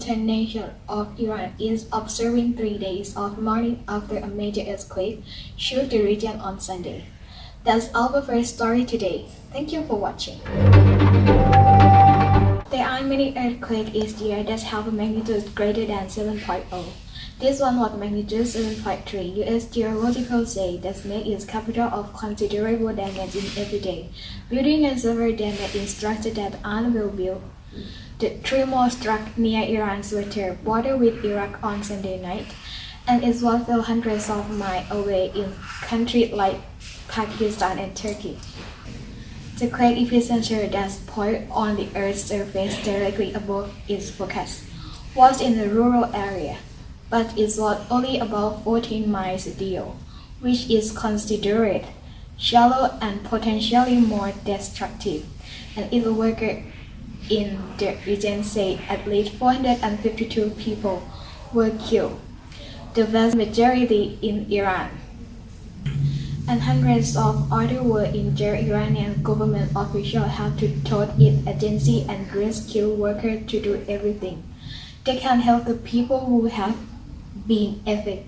metropolitan nation of Iran is observing 3 days of mourning after a major earthquake shook the region on Sunday. That's our first story today. Thank you for watching. There are many earthquakes each year that have a magnitude greater than 7.0. This one was magnitude 7.3. U.S. geological say that made its capital of considerable damage in every day. Building and severe damage in structures that aren't well built. The tremor struck near Iran's western border with Iraq on Sunday night, and it was felt hundreds of miles away in countries like Pakistan and Turkey. The quake epicenter that's poised on the Earth's surface directly above its focus was in a rural area, but it was only about 14 miles deep, which is considered shallow and potentially more destructive, and its workers in the region say at least 452 people were killed, the vast majority in Iran, and hundreds of others were injured. Iranian government officials have told its agency and rescue workers to do everything they can help the people who have been affected.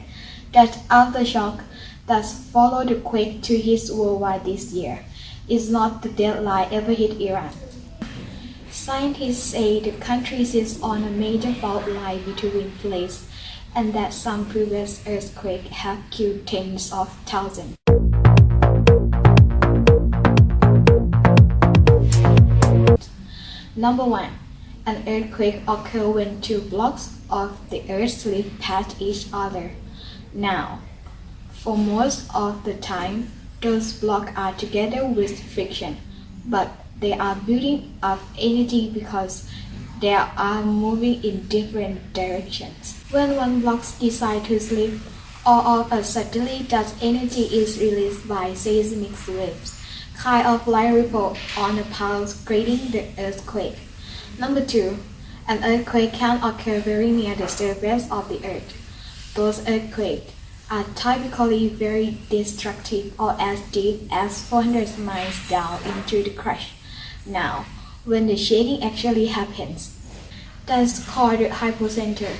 That aftershock that followed the quake to hit worldwide this year is not the deadline ever hit Iran. Scientists say the country sits on a major fault line between plates, and that some previous earthquakes have killed tens of thousands. Number 1. An earthquake occurs when two blocks of the earth slip past each other. Now, for most of the time, those blocks are together with friction, but they are building up energy because they are moving in different directions. When one block decides to slip, all of a sudden that energy is released by seismic waves, kind of like ripple on a pulse creating the earthquake. Number 2. An earthquake can occur very near the surface of the earth. Those earthquakes are typically very destructive or as deep as 400 miles down into the crust. Now, when the shaking actually happens, that's called the hypocenter,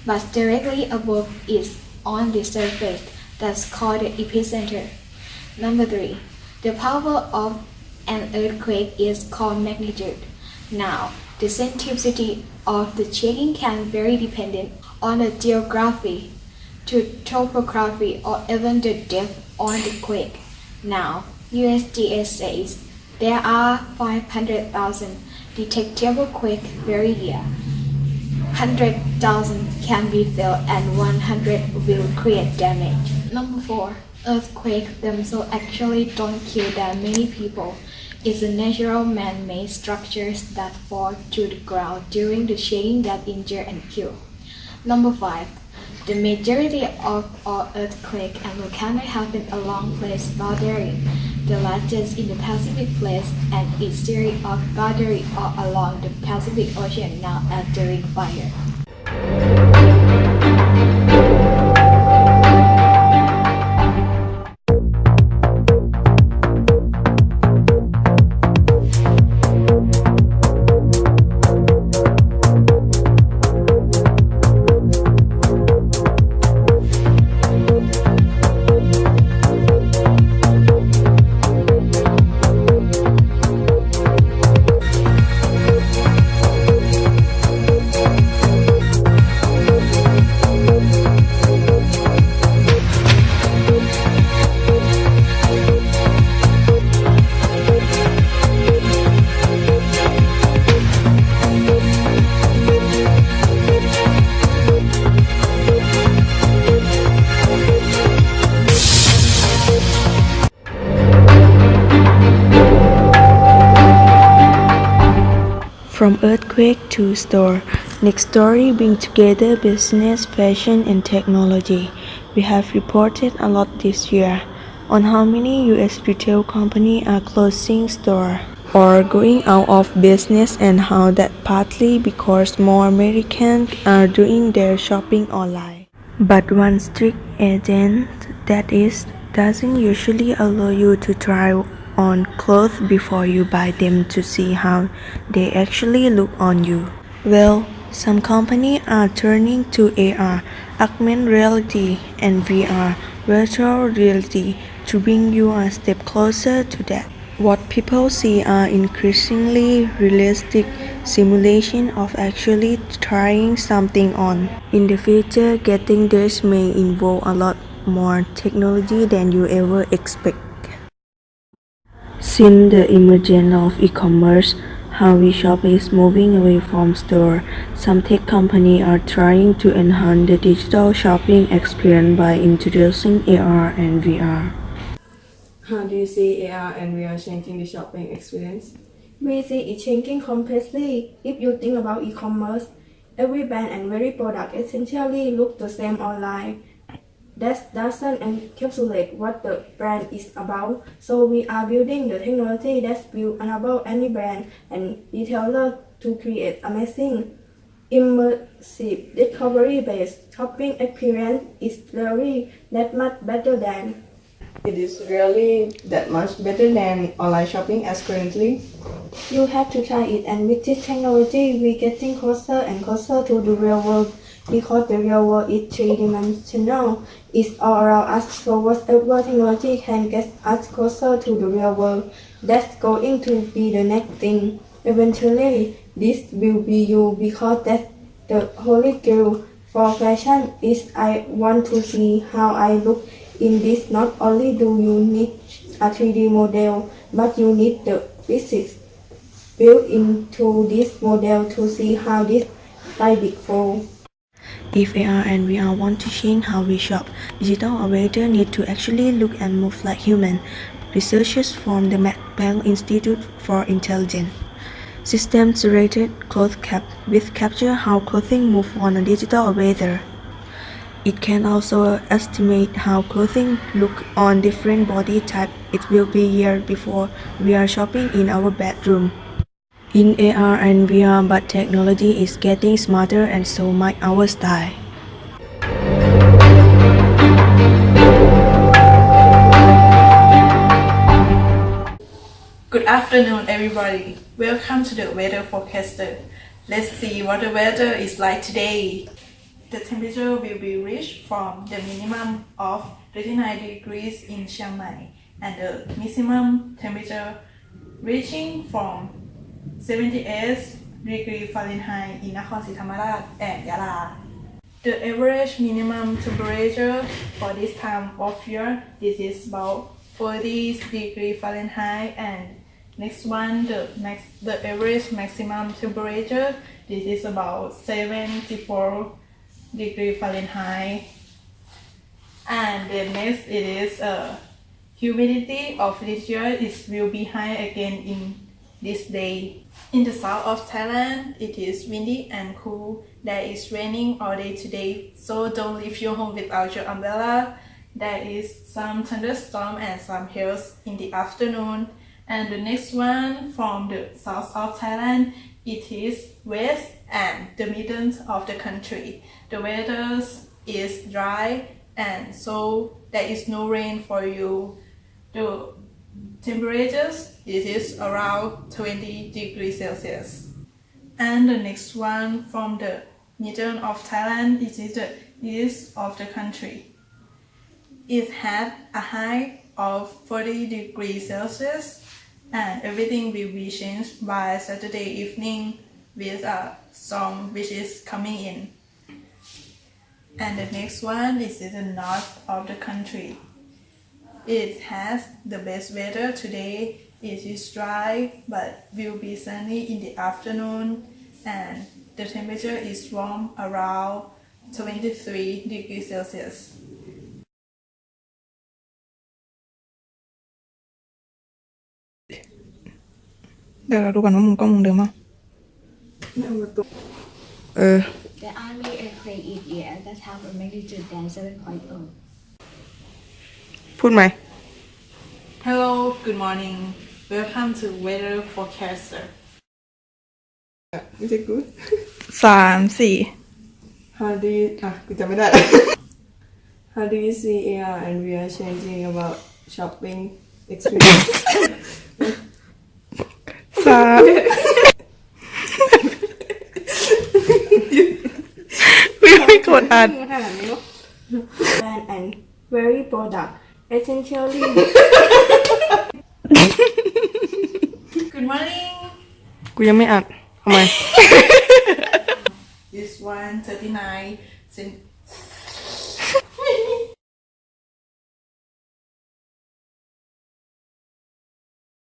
but directly above it on the surface, that's called the epicenter. Number 3. The power of an earthquake is called magnitude. Now, the sensitivity of the shaking can vary depending on the geography, to topography, or even the depth on the quake. Now, USGS says there are 500,000 detectable quakes every year. 100,000 can be felt and 100 will create damage. Number 4. Earthquakes themselves actually don't kill that many people. It's a natural man-made structures that fall to the ground during the shaking that injure and kill. Number 5. The majority of all earthquakes and volcanoes happen along plate boundaries, the largest in the Pacific plate and its series of boundaries all along the Pacific Ocean now as the Ring of Fire. From earthquake to store. Next story bring together business, fashion, and technology. We have reported a lot this year on how many US retail companies are closing stores or going out of business, and how that partly because more Americans are doing their shopping online. But one strict agent that is doesn't usually allow you to try on clothes before you buy them to see how they actually look on you. Well, Some companies are turning to AR, augmented reality, and VR, virtual reality, to bring you a step closer to that. What people see are increasingly realistic simulations of actually trying something on. In the future, getting there may involve a lot more technology than you ever expect. Since the emergence of e-commerce, how we shop is moving away from store. Some tech companies are trying to enhance the digital shopping experience by introducing AR and VR. How do you see AR and VR changing the shopping experience? We see it changing completely. If you think about e-commerce, every brand and every product essentially look the same online. That doesn't encapsulate what the brand is about. So we are building the technology that will enable any brand and retailer to create amazing, immersive, discovery-based shopping experience. Is really that much better than. It is really that much better than online shopping as currently. You have to try it, and with this technology, we're getting closer and closer to the real world because the real world is three-dimensional. It's all around us, so whatever technology can get us closer to the real world, that's going to be the next thing. Eventually, this will be you because that's the holy grail for fashion is I want to see how I look in this. Not only do you need a 3D model, but you need the physics built into this model to see how this fabric flows. If AR and VR want to change how we shop, digital operators need to actually look and move like humans. Researchers from the Bank Institute for Intelligent Systems rated cloth cap with capture how clothing move on a digital operator. It can also estimate how clothing look on different body types. It will be years before we are shopping in our bedroom. In AR and VR, but technology is getting smarter and so might our style. Good afternoon, everybody. Welcome to the weather forecaster. Let's see what the weather is like today. The temperature will be reached from the minimum of 39 degrees in Chiang Mai and the maximum temperature reaching from 78 degrees Fahrenheit in Nakhon Si Thammarat and Yala. The average minimum temperature for this time of year is about 40 degrees Fahrenheit, and next one the average maximum temperature is about 74 degrees Fahrenheit, and the next it is humidity of this year will be high again in this day. In the south of Thailand, it is windy and cool. There is raining all day today, so don't leave your home without your umbrella. There is some thunderstorm and some hails in the afternoon. And the next one from the south of Thailand, it is west and the middle of the country. The weather is dry and so there is no rain for you. The temperatures it is around 20 degrees Celsius. And the next one from the middle of Thailand, it is the east of the country. It had a high of 40 degrees Celsius and everything will be changed by Saturday evening with a storm which is coming in. And the next one is in the north of the country. It has the best weather today. It is dry but will be sunny in the afternoon and the temperature is warm around 23 degrees Celsius. The Army earthquake is here that have a magnitude than 7.0. พูดไหม Hello, good morning. Welcome to Weather Forecaster. Is it good? 3-4 How do you กูจำไม่ได้ How do you see AR and VR changing about shopping experience? 3 ดอัด ขนาดนี้วะ and very product essentially Good morning กูยังไม่อัดทำไม This one 39